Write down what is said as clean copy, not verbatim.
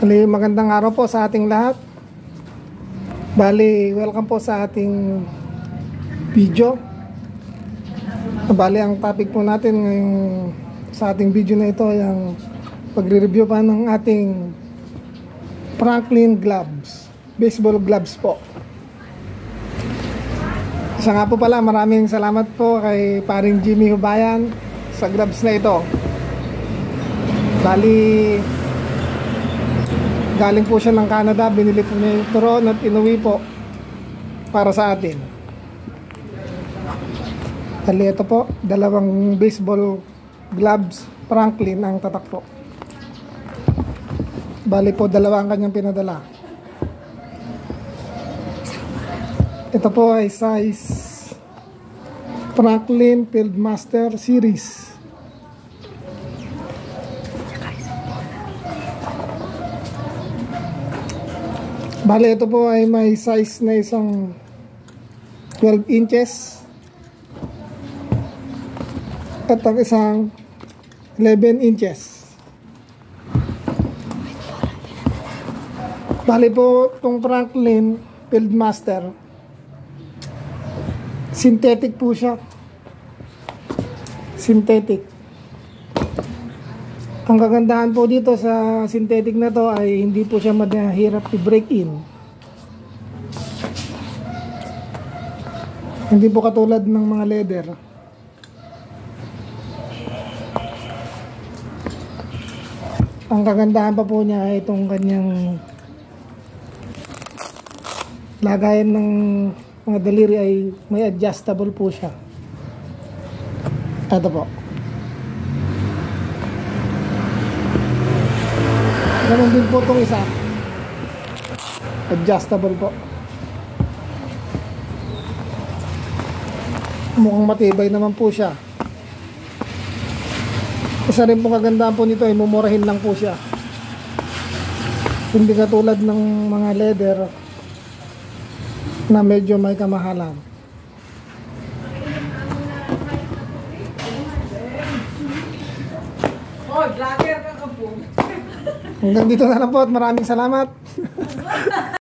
Magandang araw po sa ating lahat. Welcome po sa ating video. Ang topic po natin ngayong sa ating video na ito ay ang pagre-review pa ng ating Franklin gloves, baseball gloves po. Isa nga po pala, maraming salamat po kay paring Jimmy Hubayan sa gloves na ito. Galing po siya ng Canada, binili po niya yung turon at inuwi po para sa atin. Ito po, dalawang baseball gloves Franklin ang tatak po. Dalawa ang kanyang pinadala. Ito po ay size Franklin Fieldmaster Series. Ito po ay may size na isang 12 inches at ang isang 11 inches. Po itong Franklin Fieldmaster, synthetic po siya. Synthetic. Ang kagandahan po dito sa synthetic na to ay hindi po siya mahirap i-break in. Hindi po katulad ng mga leather. Ang kagandahan pa po niya ay itong kanyang lagayan ng mga daliri ay may adjustable po siya. Ito po. Ganun din po itong isa. Adjustable po. Mukhang matibay naman po siya. Isa rin pong kagandahan po nito ay mumurahin lang po siya. Hindi katulad ng mga leather na medyo may kamahalan. Oh, vlogger ka po. Hanggang dito na lang po at maraming salamat.